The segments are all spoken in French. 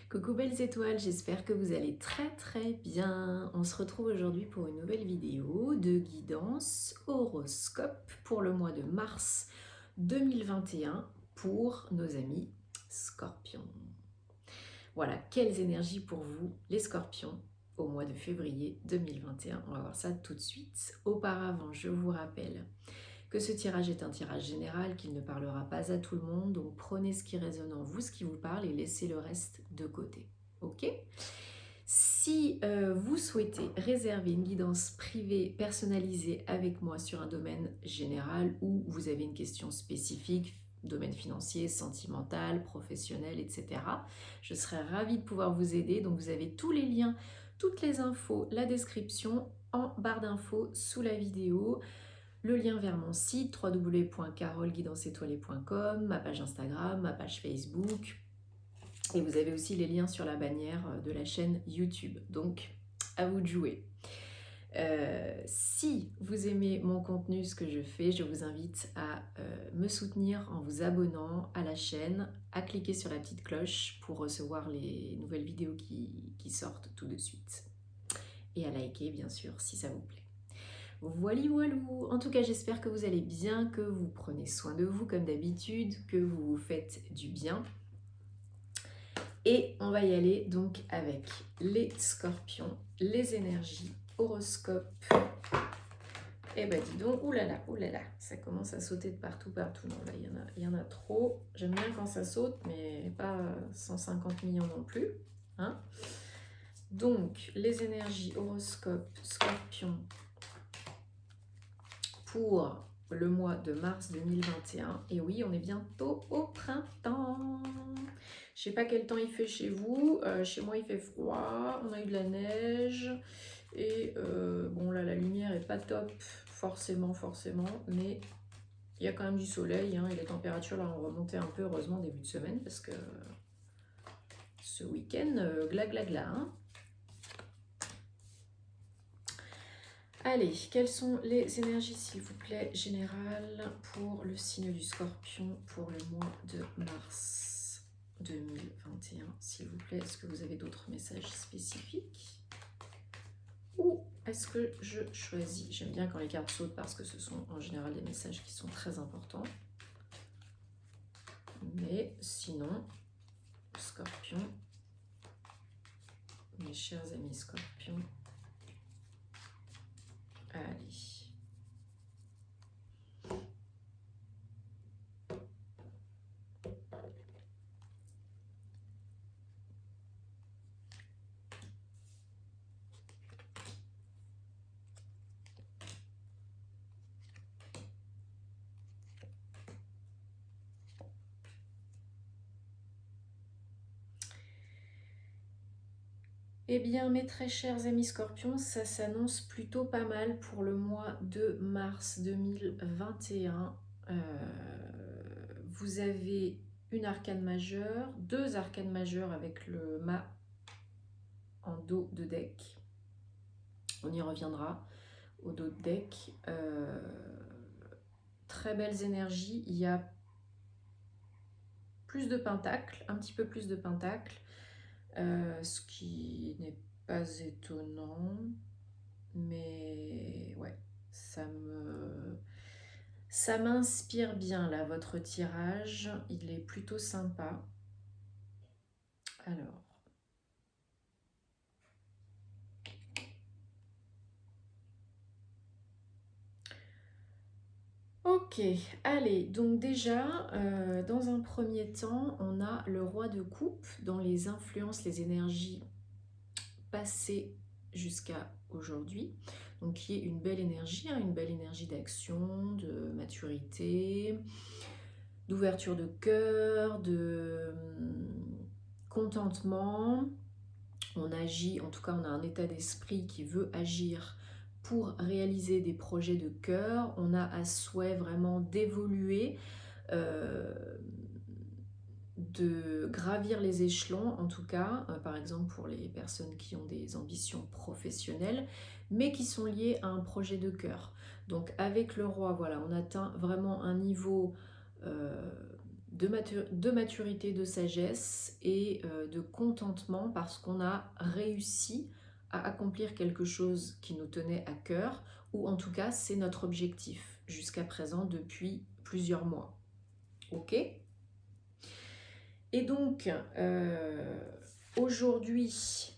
Coucou belles étoiles, j'espère que vous allez très bien. On se retrouve aujourd'hui pour une nouvelle vidéo de guidance horoscope pour le mois de mars 2021 pour nos amis Scorpions. Voilà, quelles énergies pour vous les Scorpions au mois de février 2021. On va voir ça tout de suite. Auparavant, je vous rappelle que ce tirage est un tirage général, qu'il ne parlera pas à tout le monde, donc prenez ce qui résonne en vous, ce qui vous parle, et laissez le reste de côté. Ok ? Si vous souhaitez réserver une guidance privée personnalisée avec moi sur un domaine général ou vous avez une question spécifique, domaine financier, sentimental, professionnel, etc., je serais ravie de pouvoir vous aider. Donc vous avez tous les liens, toutes les infos, la description en barre d'infos sous la vidéo. Le lien vers mon site www.carolguidancetoilée.com, ma page Instagram, ma page Facebook, et vous avez aussi les liens sur la bannière de la chaîne YouTube. Donc, à vous de jouer. Si vous aimez mon contenu, ce que je fais, je vous invite à me soutenir en vous abonnant à la chaîne, à cliquer sur la petite cloche pour recevoir les nouvelles vidéos qui sortent tout de suite. Et à liker, bien sûr, si ça vous plaît. Voili voilou. En tout cas, j'espère que vous allez bien, que vous prenez soin de vous comme d'habitude, que vous vous faites du bien. Et on va y aller donc avec les Scorpions, les énergies, horoscope. Eh ben dis donc, oulala, ça commence à sauter de partout. Non, là, il y en a trop. J'aime bien quand ça saute, mais pas 150 millions non plus. Hein. Donc, les énergies, horoscope, Scorpion, pour le mois de mars 2021. Et oui, on est bientôt au printemps. Je sais pas quel temps il fait chez vous. Chez moi, il fait froid. On a eu de la neige. Et bon, là, la lumière est pas top, forcément. Mais il y a quand même du soleil. Hein, et les températures, là, ont remonté un peu, heureusement, début de semaine. Parce que ce week-end, gla. Hein. Allez, quelles sont les énergies, s'il vous plaît, générales pour le signe du Scorpion pour le mois de mars 2021, s'il vous plaît? Est-ce que vous avez d'autres messages spécifiques? Ou est-ce que je choisis? J'aime bien quand les cartes sautent parce que ce sont en général des messages qui sont très importants. Mais sinon, Scorpion, mes chers amis Scorpions, allez. Eh bien, mes très chers amis Scorpions, ça s'annonce plutôt pas mal pour le mois de mars 2021. Vous avez une arcane majeure, deux arcanes majeures avec le mât en dos de deck. On y reviendra au dos de deck. Très belles énergies. Il y a plus de pentacles, un petit peu plus de pentacles. Ce qui n'est pas étonnant, mais ouais, ça m'inspire bien là, votre tirage, il est plutôt sympa. Alors, ok, allez, donc déjà, dans un premier temps, on a le roi de coupe dans les influences, les énergies passées jusqu'à aujourd'hui. Donc qui est une belle énergie, hein, une belle énergie d'action, de maturité, d'ouverture de cœur, de contentement. On agit, en tout cas on a un état d'esprit qui veut agir pour réaliser des projets de cœur. On a à souhait vraiment d'évoluer, de gravir les échelons, en tout cas, par exemple pour les personnes qui ont des ambitions professionnelles, mais qui sont liées à un projet de cœur. Donc avec le roi, voilà, on atteint vraiment un niveau de maturité, de sagesse et de contentement parce qu'on a réussi à accomplir quelque chose qui nous tenait à cœur, ou en tout cas c'est notre objectif jusqu'à présent depuis plusieurs mois. Ok ? Et donc aujourd'hui,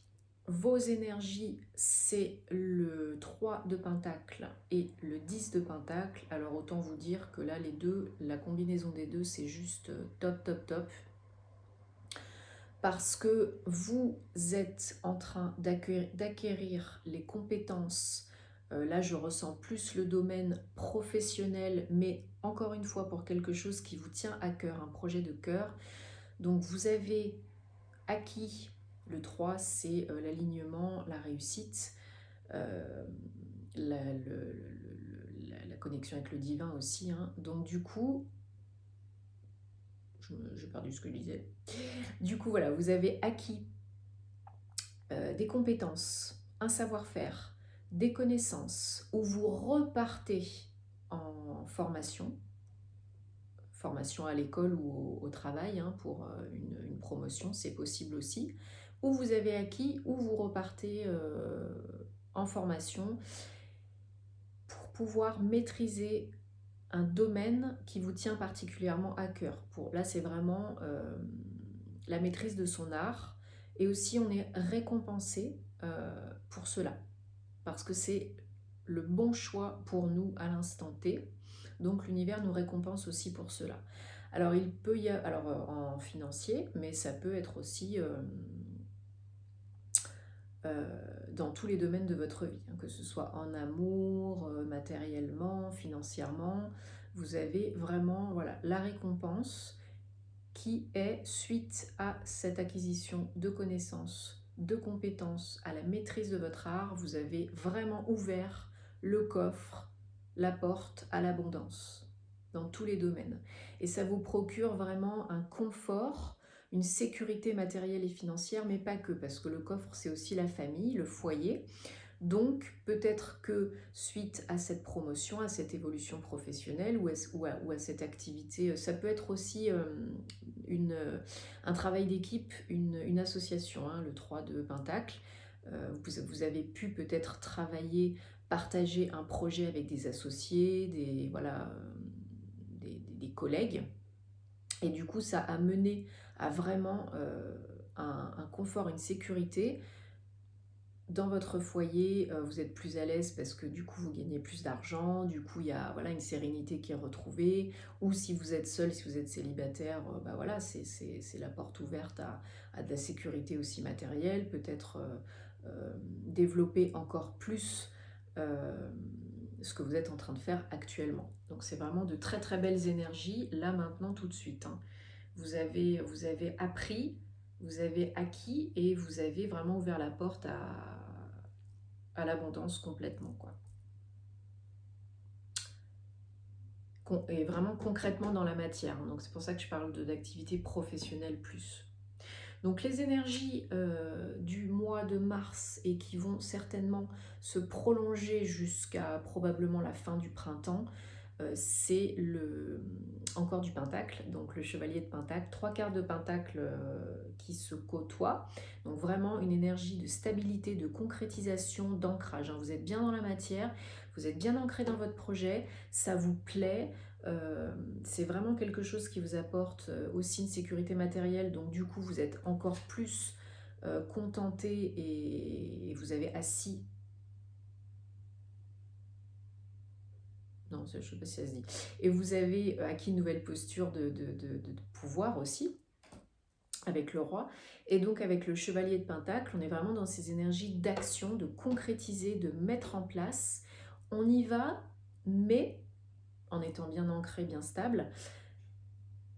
vos énergies, c'est le 3 de Pentacle et le 10 de Pentacle. Alors autant vous dire que là, les deux, la combinaison des deux, c'est juste top, top, top. Parce que vous êtes en train d'acquérir les compétences. Là, je ressens plus le domaine professionnel, mais encore une fois, pour quelque chose qui vous tient à cœur, un projet de cœur. Donc, vous avez acquis, le 3, c'est l'alignement, la réussite, la connexion avec le divin aussi. Hein. Donc, du coup, j'ai perdu ce que je disais. Du coup, voilà, vous avez acquis des compétences, un savoir-faire, des connaissances, où vous repartez en formation à l'école ou au travail hein, pour une promotion, c'est possible aussi, où vous avez acquis, ou vous repartez en formation pour pouvoir maîtriser un domaine qui vous tient particulièrement à cœur. Là, c'est vraiment la maîtrise de son art. Et aussi, on est récompensé pour cela. Parce que c'est le bon choix pour nous à l'instant T. Donc, l'univers nous récompense aussi pour cela. Alors, il peut y avoir en financier, mais ça peut être aussi dans tous les domaines de votre vie, hein, que ce soit en amour, matériellement, financièrement. Vous avez vraiment voilà, la récompense qui est suite à cette acquisition de connaissances, de compétences, à la maîtrise de votre art. Vous avez vraiment ouvert le coffre, la porte à l'abondance dans tous les domaines. Et ça vous procure vraiment un confort, une sécurité matérielle et financière, mais pas que, parce que le coffre, c'est aussi la famille, le foyer. Donc, peut-être que suite à cette promotion, à cette évolution professionnelle ou à cette activité, ça peut être aussi un travail d'équipe, une association, hein, le 3 de Pentacle. Vous avez pu peut-être travailler, partager un projet avec des associés, des collègues. Et du coup, ça a mené à vraiment un confort, une sécurité. Dans votre foyer, vous êtes plus à l'aise parce que du coup, vous gagnez plus d'argent. Du coup, il y a voilà, une sérénité qui est retrouvée. Ou si vous êtes seul, si vous êtes célibataire, voilà, c'est la porte ouverte à de la sécurité aussi matérielle. Peut-être développer encore plus ce que vous êtes en train de faire actuellement. Donc, c'est vraiment de très très belles énergies, là, maintenant, tout de suite. Hein. Vous avez appris, vous avez acquis et vous avez vraiment ouvert la porte à l'abondance complètement, quoi. Et vraiment concrètement dans la matière. Donc c'est pour ça que je parle d'activité professionnelle plus. Donc les énergies du mois de mars et qui vont certainement se prolonger jusqu'à probablement la fin du printemps, c'est encore du pentacle, donc le chevalier de pentacle, 3/4 de pentacle qui se côtoient. Donc vraiment une énergie de stabilité, de concrétisation, d'ancrage. Hein. Vous êtes bien dans la matière, vous êtes bien ancré dans votre projet, ça vous plaît. C'est vraiment quelque chose qui vous apporte aussi une sécurité matérielle, donc du coup vous êtes encore plus contenté et vous avez assis. Non, je ne sais pas si ça se dit. Et vous avez acquis une nouvelle posture de pouvoir aussi, avec le roi. Et donc avec le chevalier de Pentacle, on est vraiment dans ces énergies d'action, de concrétiser, de mettre en place. On y va, mais en étant bien ancré, bien stable.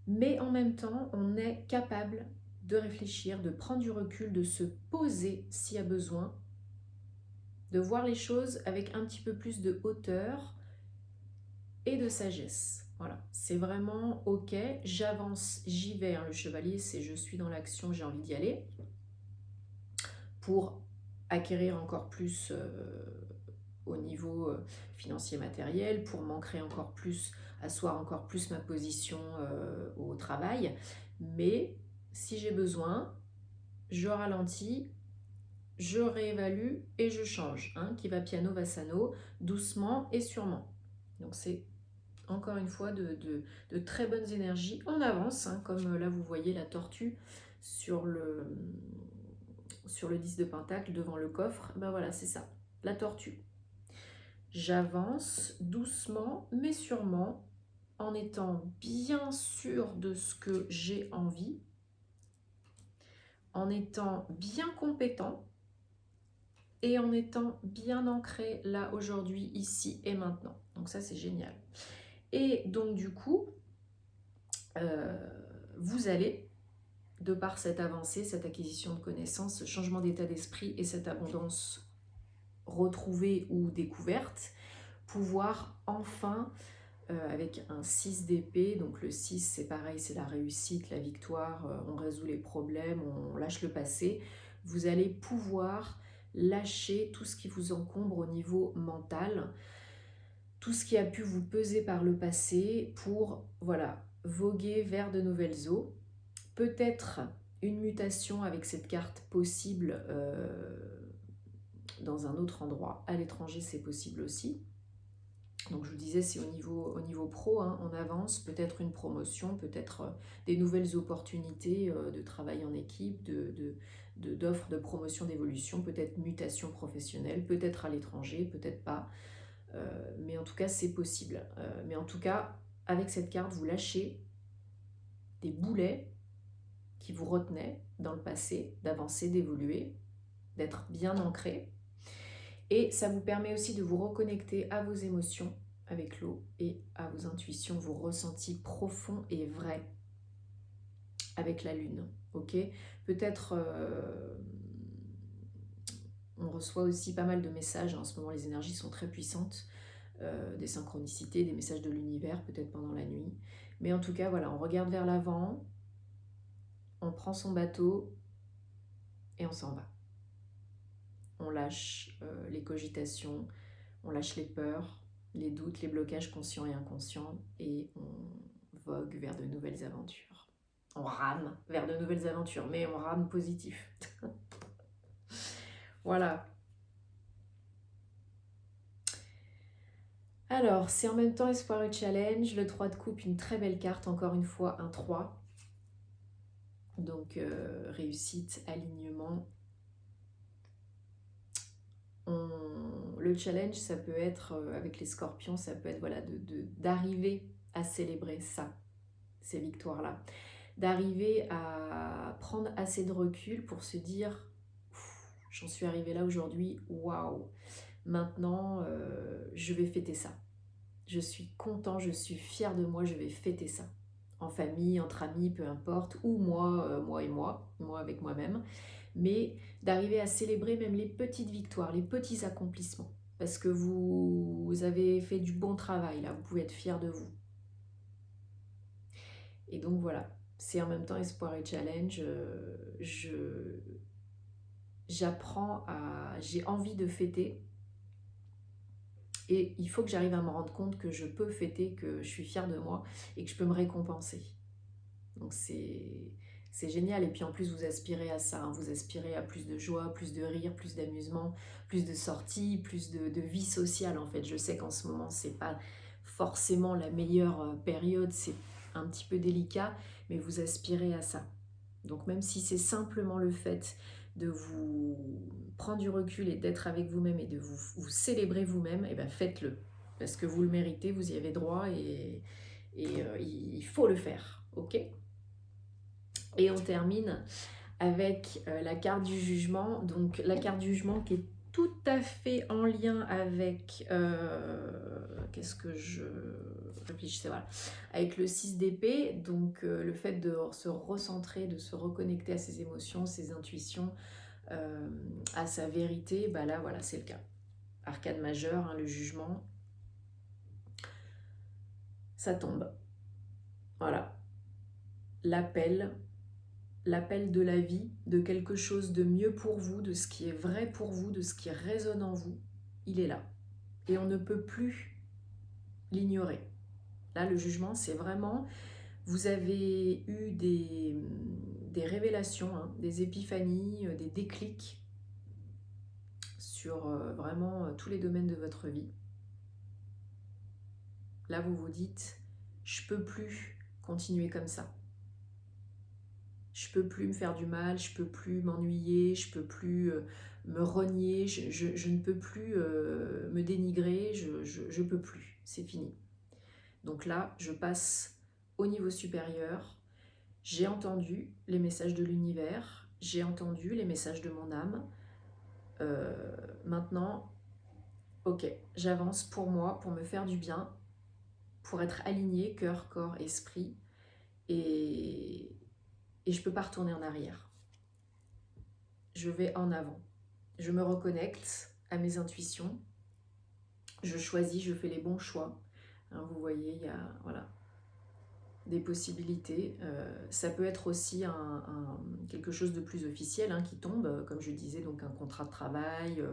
Mais en même temps, on est capable de réfléchir, de prendre du recul, de se poser s'il y a besoin, de voir les choses avec un petit peu plus de hauteur et de sagesse. Voilà, c'est vraiment ok, j'avance, j'y vais. Hein. Le chevalier, c'est je suis dans l'action, j'ai envie d'y aller pour acquérir encore plus au niveau financier matériel, pour m'ancrer encore plus asseoir encore plus ma position au travail. Mais si j'ai besoin, je ralentis, je réévalue et je change. Hein, qui va piano va sano, doucement et sûrement. Donc c'est encore une fois de très bonnes énergies. On avance, hein, comme là vous voyez la tortue sur le 10 de pentacle devant le coffre. Ben voilà, c'est ça, la tortue. J'avance doucement mais sûrement en étant bien sûr de ce que j'ai envie, en étant bien compétent et en étant bien ancré là aujourd'hui, ici et maintenant. Donc ça c'est génial. Et donc du coup, vous allez, de par cette avancée, cette acquisition de connaissances, ce changement d'état d'esprit et cette abondance retrouvée ou découverte, pouvoir enfin, avec un 6 d'épée, donc le 6 c'est pareil, c'est la réussite, la victoire, on résout les problèmes, on lâche le passé, vous allez pouvoir lâcher tout ce qui vous encombre au niveau mental, tout ce qui a pu vous peser par le passé pour, voilà, voguer vers de nouvelles eaux. Peut-être une mutation avec cette carte possible dans un autre endroit. À l'étranger, c'est possible aussi. Donc je vous disais, c'est au niveau pro, hein, on avance, peut-être une promotion, peut-être des nouvelles opportunités de travail en équipe, d'offres de promotion, d'évolution, peut-être mutation professionnelle, peut-être à l'étranger, peut-être pas. Mais en tout cas, c'est possible. Mais en tout cas, avec cette carte, vous lâchez des boulets qui vous retenaient dans le passé, d'avancer, d'évoluer, d'être bien ancré. Et ça vous permet aussi de vous reconnecter à vos émotions avec l'eau et à vos intuitions, vos ressentis profonds et vrais avec la lune. Ok, peut-être on reçoit aussi pas mal de messages. En ce moment, les énergies sont très puissantes, des synchronicités, des messages de l'univers, peut-être pendant la nuit. Mais en tout cas, voilà, on regarde vers l'avant, on prend son bateau et on s'en va. On lâche les cogitations, on lâche les peurs, les doutes, les blocages conscients et inconscients et on vogue vers de nouvelles aventures. On rame vers de nouvelles aventures, mais on rame positif. Voilà. Alors, c'est en même temps espoir et challenge. Le 3 de coupe, une très belle carte, encore une fois, un 3. Donc, réussite, alignement. Le challenge, ça peut être, avec les scorpions, ça peut être voilà, d'arriver à célébrer ça, ces victoires-là. D'arriver à prendre assez de recul pour se dire j'en suis arrivée là aujourd'hui, waouh, maintenant je vais fêter ça. Je suis content, je suis fière de moi, je vais fêter ça. En famille, entre amis, peu importe, ou moi avec moi-même. Mais d'arriver à célébrer même les petites victoires, les petits accomplissements. Parce que vous avez fait du bon travail, là, vous pouvez être fier de vous. Et donc voilà, c'est en même temps espoir et challenge. J'apprends à... J'ai envie de fêter. Et il faut que j'arrive à me rendre compte que je peux fêter, que je suis fière de moi et que je peux me récompenser. Donc c'est génial. Et puis en plus, vous aspirez à ça. Hein. Vous aspirez à plus de joie, plus de rire, plus d'amusement, plus de sorties, plus de vie sociale en fait. Je sais qu'en ce moment, c'est pas forcément la meilleure période. C'est un petit peu délicat, mais vous aspirez à ça. Donc même si c'est simplement le fait de vous prendre du recul et d'être avec vous-même et de vous célébrer vous-même, et ben faites-le. Parce que vous le méritez, vous y avez droit et il faut le faire. Ok ? Et on termine avec la carte du jugement. Donc la carte du jugement qui est tout à fait en lien avec qu'est-ce que je réfléchissais, voilà, avec le 6 d'épée, donc le fait de se recentrer, de se reconnecter à ses émotions, ses intuitions, à sa vérité, bah là voilà, c'est le cas. Arcane majeur, hein, le jugement, ça tombe. Voilà. L'appel de la vie, de quelque chose de mieux pour vous, de ce qui est vrai pour vous, de ce qui résonne en vous, il est là. Et on ne peut plus l'ignorer. Là, le jugement, c'est vraiment, vous avez eu des révélations, hein, des épiphanies, des déclics sur vraiment tous les domaines de votre vie. Là, vous vous dites, je peux plus continuer comme ça. Je peux plus me faire du mal, je peux plus m'ennuyer, je peux plus me renier, je ne peux plus me dénigrer, je peux plus, c'est fini. Donc là, je passe au niveau supérieur. J'ai entendu les messages de l'univers, j'ai entendu les messages de mon âme. Maintenant, ok, j'avance pour moi, pour me faire du bien, pour être aligné, cœur, corps, esprit, et je ne peux pas retourner en arrière. Je vais en avant. Je me reconnecte à mes intuitions, je choisis, je fais les bons choix. Hein, vous voyez, il y a voilà, des possibilités. Ça peut être aussi quelque chose de plus officiel qui tombe, comme je disais, donc un contrat de travail,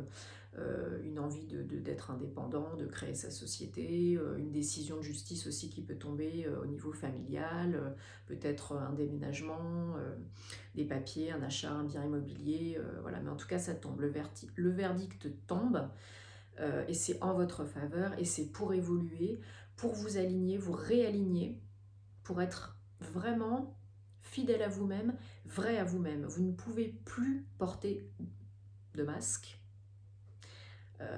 une envie d'être indépendant, de créer sa société, une décision de justice aussi qui peut tomber au niveau familial, peut-être un déménagement, des papiers, un achat, un bien immobilier, voilà. Mais en tout cas, ça tombe. Le verdict tombe et c'est en votre faveur et c'est pour évoluer, pour vous aligner, vous réaligner, pour être vraiment fidèle à vous-même, vrai à vous-même. Vous ne pouvez plus porter de masque.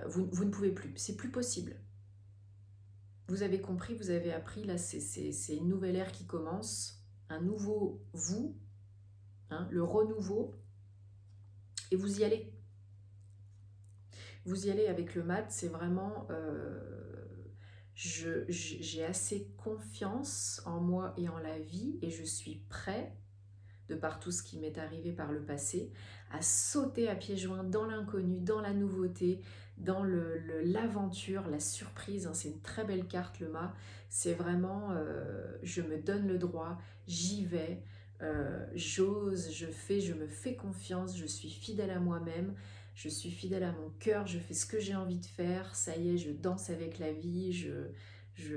Vous ne pouvez plus, c'est plus possible. Vous avez compris, vous avez appris, là c'est une nouvelle ère qui commence, un nouveau vous, le renouveau, et vous y allez. Vous y allez avec le mat, c'est vraiment, j'ai assez confiance en moi et en la vie, et je suis prêt, de par tout ce qui m'est arrivé par le passé, à sauter à pieds joints dans l'inconnu, dans la nouveauté, dans l'aventure, la surprise. C'est une très belle carte, le mât. C'est vraiment, je me donne le droit, j'y vais, j'ose, je fais, je me fais confiance, je suis fidèle à moi-même, je suis fidèle à mon cœur, je fais ce que j'ai envie de faire, ça y est, je danse avec la vie,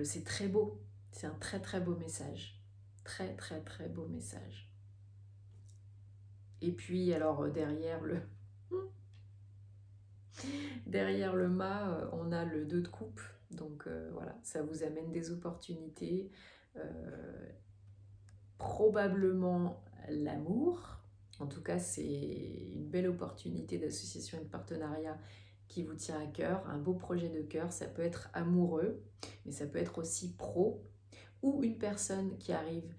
c'est très beau. C'est un très très beau message. Très très très beau message. Et puis, alors, derrière le mât, on a le 2 de coupe. Donc, voilà, ça vous amène des opportunités. Probablement l'amour. En tout cas, c'est une belle opportunité d'association et de partenariat qui vous tient à cœur. Un beau projet de cœur, ça peut être amoureux, mais ça peut être aussi pro. Ou une personne qui arrive...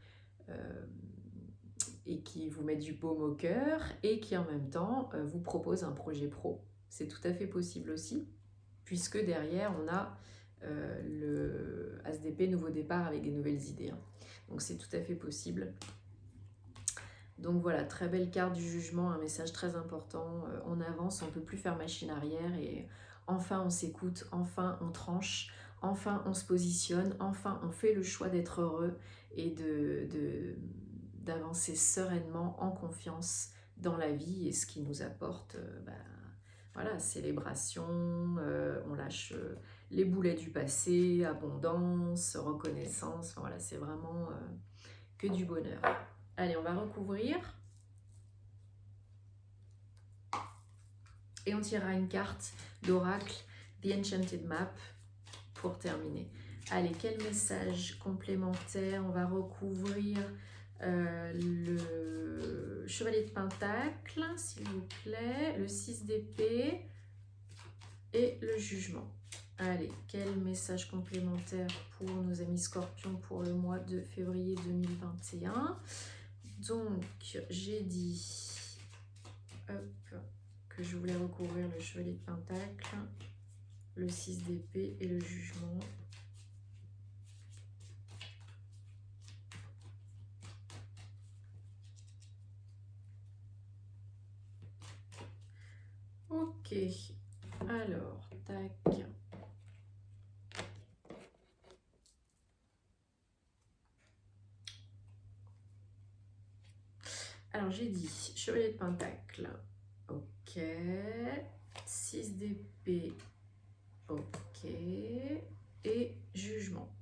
et qui vous met du baume au cœur et qui en même temps vous propose un projet pro. C'est tout à fait possible aussi, puisque derrière on a le ASDP nouveau départ avec des nouvelles idées. Donc c'est tout à fait possible. Donc voilà, très belle carte du jugement, un message très important. On avance, on ne peut plus faire machine arrière et enfin on s'écoute, enfin on tranche, enfin on se positionne, enfin on fait le choix d'être heureux et d'avancer sereinement, en confiance dans la vie et ce qui nous apporte, voilà, célébration, on lâche les boulets du passé, abondance, reconnaissance, enfin, voilà, c'est vraiment que du bonheur. Allez, on va recouvrir et on tirera une carte d'oracle, The Enchanted Map, pour terminer. Allez, quel message complémentaire? On va recouvrir le chevalier de pentacle, s'il vous plaît, le 6 d'épée et le jugement. Allez, quel message complémentaire pour nos amis scorpions pour le mois de février 2021? Donc, j'ai dit que je voulais recouvrir le chevalier de pentacle, le 6 d'épée et le jugement. Ok, alors, tac. Alors, j'ai dit chevalier de pentacle, ok. 6 d'épée, ok. Et jugement.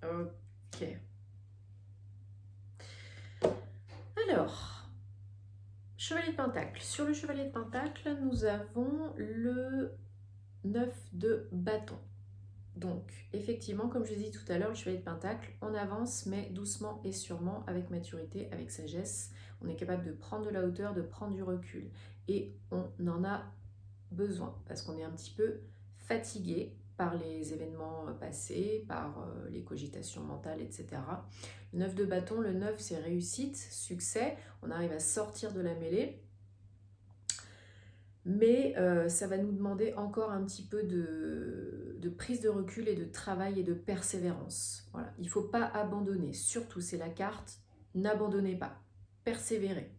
Ok. Alors, Chevalier de Pentacle. Sur le Chevalier de Pentacle, nous avons le 9 de bâton. Donc, effectivement, comme je l'ai dit tout à l'heure, le Chevalier de Pentacle, on avance, mais doucement et sûrement, avec maturité, avec sagesse. On est capable de prendre de la hauteur, de prendre du recul. Et on en a besoin, parce qu'on est un petit peu fatigué par les événements passés, par les cogitations mentales, etc. Le 9 de bâton, le 9 c'est réussite, succès, on arrive à sortir de la mêlée, mais ça va nous demander encore un petit peu de prise de recul et de travail et de persévérance. Voilà. Il ne faut pas abandonner, surtout c'est la carte, n'abandonnez pas, persévérez.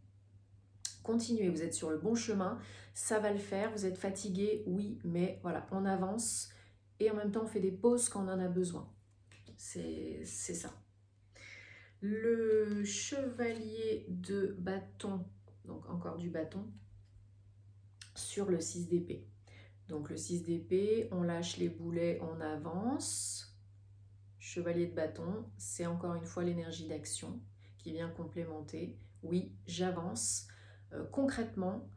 Continuez, vous êtes sur le bon chemin, ça va le faire, vous êtes fatigué, oui, mais voilà, on avance et en même temps on fait des pauses quand on en a besoin. C'est ça. Le chevalier de bâton, donc encore du bâton, sur le 6 d'épée. Donc le 6 d'épée, on lâche les boulets, on avance. Chevalier de bâton, c'est encore une fois l'énergie d'action qui vient complémenter. Oui, j'avance. Concrètement,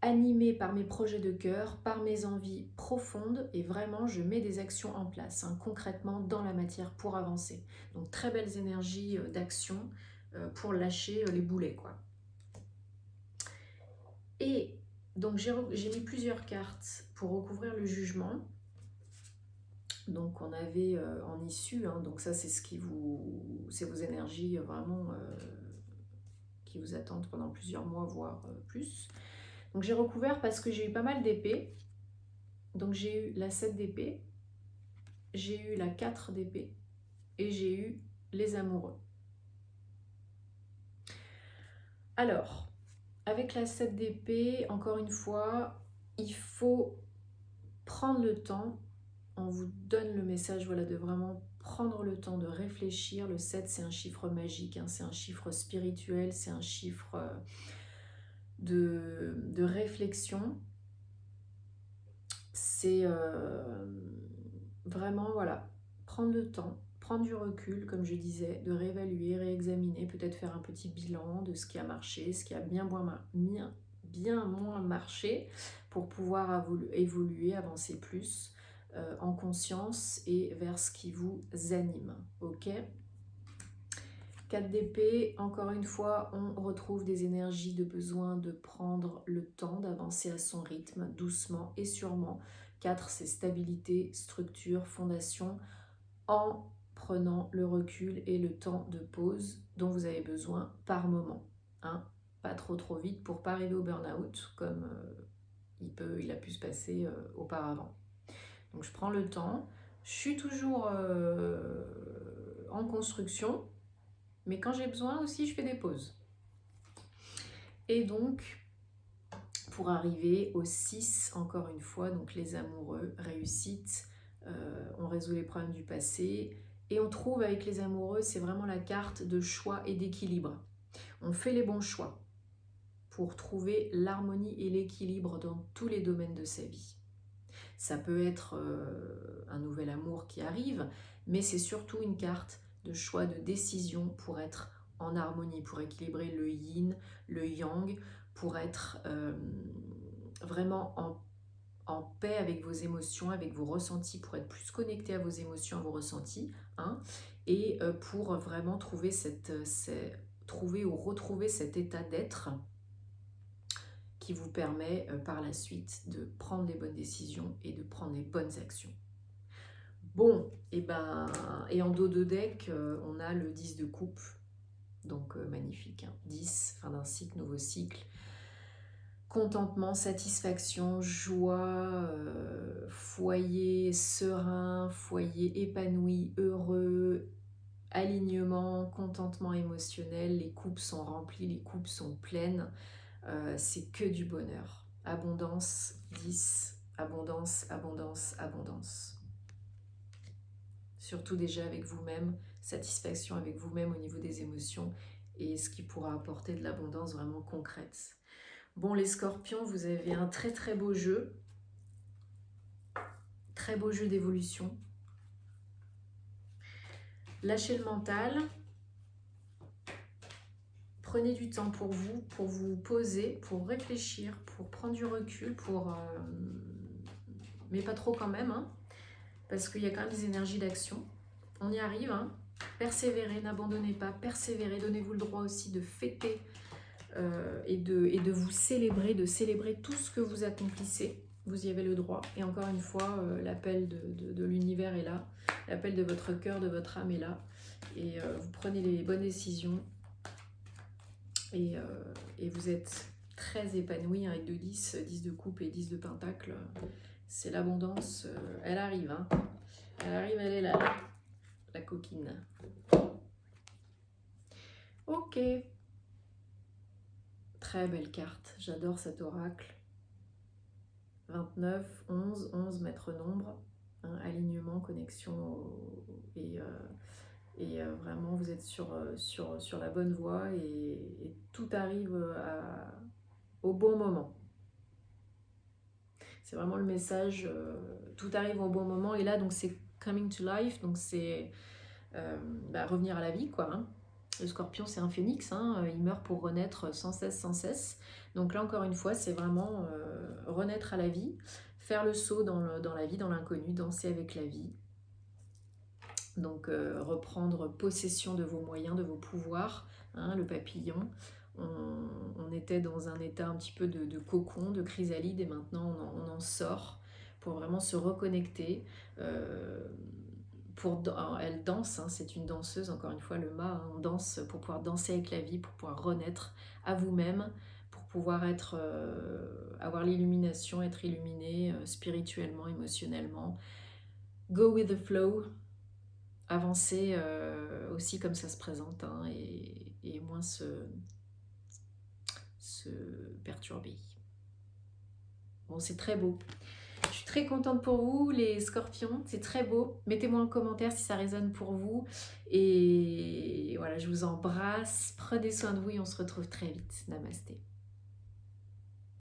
animée par mes projets de cœur, par mes envies profondes, et vraiment je mets des actions en place, concrètement dans la matière pour avancer. Donc très belles énergies d'action pour lâcher les boulets, quoi. Et donc j'ai mis plusieurs cartes pour recouvrir le jugement. Donc on avait en issue, donc ça c'est c'est vos énergies vraiment qui vous attendent pendant plusieurs mois, voire plus. Donc j'ai recouvert parce que j'ai eu pas mal d'épées. Donc j'ai eu la 7 d'épée, j'ai eu la 4 d'épée et j'ai eu les amoureux. Alors, avec la 7 d'épée, encore une fois, il faut prendre le temps. On vous donne le message, voilà, de vraiment prendre le temps de réfléchir. Le 7, c'est un chiffre magique, c'est un chiffre spirituel, c'est un chiffre de réflexion. C'est vraiment, voilà, prendre le temps, prendre du recul, comme je disais, de réévaluer, réexaminer, peut-être faire un petit bilan de ce qui a marché, ce qui a bien moins marché, pour pouvoir évoluer, avancer plus en conscience et vers ce qui vous anime. Ok ? 4 d'épée, encore une fois, on retrouve des énergies de besoin de prendre le temps, d'avancer à son rythme, doucement et sûrement. 4, c'est stabilité, structure, fondation, en prenant le recul et le temps de pause dont vous avez besoin par moment. Pas trop vite pour ne pas arriver au burn-out, comme il a pu se passer auparavant. Donc je prends le temps, je suis toujours en construction, mais quand j'ai besoin aussi, je fais des pauses. Et donc, pour arriver au 6, encore une fois, donc les amoureux, réussite, on résout les problèmes du passé. Et on trouve avec les amoureux, c'est vraiment la carte de choix et d'équilibre. On fait les bons choix pour trouver l'harmonie et l'équilibre dans tous les domaines de sa vie. Ça peut être un nouvel amour qui arrive, mais c'est surtout une carte de choix, de décision pour être en harmonie, pour équilibrer le yin, le yang, pour être vraiment en paix avec vos émotions, avec vos ressentis, pour être plus connecté à vos émotions, à vos ressentis, et pour vraiment trouver retrouver cet état d'être qui vous permet par la suite de prendre les bonnes décisions et de prendre les bonnes actions. Bon, et en dos de deck, on a le 10 de coupe, donc magnifique, 10, fin d'un cycle, nouveau cycle, contentement, satisfaction, joie, foyer serein, foyer épanoui, heureux, alignement, contentement émotionnel, les coupes sont remplies, les coupes sont pleines, c'est que du bonheur. Abondance, 10, abondance, abondance, abondance. Surtout déjà avec vous-même, satisfaction avec vous-même au niveau des émotions et ce qui pourra apporter de l'abondance vraiment concrète. Bon, les scorpions, vous avez un très beau jeu. Très beau jeu d'évolution. Lâchez le mental. Prenez du temps pour vous poser, pour réfléchir, pour prendre du recul, mais pas trop quand même, hein, parce qu'il y a quand même des énergies d'action. On y arrive, hein. Persévérez, n'abandonnez pas, persévérez, donnez-vous le droit aussi de fêter et de vous célébrer, de célébrer tout ce que vous accomplissez. Vous y avez le droit. Et encore une fois, l'appel de l'univers est là, l'appel de votre cœur, de votre âme est là. Et vous prenez les bonnes décisions. Et vous êtes très épanoui avec 2-10, 10 de coupe et 10 de pentacle. C'est l'abondance, elle arrive, hein. Elle arrive, elle est là, la coquine. Ok. Très belle carte, j'adore cet oracle. 29, 11, 11 maître nombre, hein, alignement, connexion et vraiment vous êtes sur la bonne voie et tout arrive au bon moment. C'est vraiment le message, tout arrive au bon moment et là donc c'est coming to life, donc c'est revenir à la vie quoi, hein. Le scorpion c'est un phénix, hein, il meurt pour renaître sans cesse, sans cesse. Donc là encore une fois c'est vraiment renaître à la vie, faire le saut dans la vie, dans l'inconnu, danser avec la vie. Donc reprendre possession de vos moyens, de vos pouvoirs, hein, le papillon. On était dans un état un petit peu de cocon, de chrysalide et maintenant on en sort pour vraiment se reconnecter. Elle danse, hein, c'est une danseuse, encore une fois le mât, hein, on danse pour pouvoir danser avec la vie, pour pouvoir renaître à vous-même, pour pouvoir avoir l'illumination, être illuminé spirituellement, émotionnellement. Go with the flow, avancer aussi comme ça se présente, hein, et moins se perturber. Bon, c'est très beau. Je suis très contente pour vous, les scorpions, c'est très beau. Mettez-moi en commentaire si ça résonne pour vous. Et voilà, je vous embrasse. Prenez soin de vous et on se retrouve très vite. Namasté.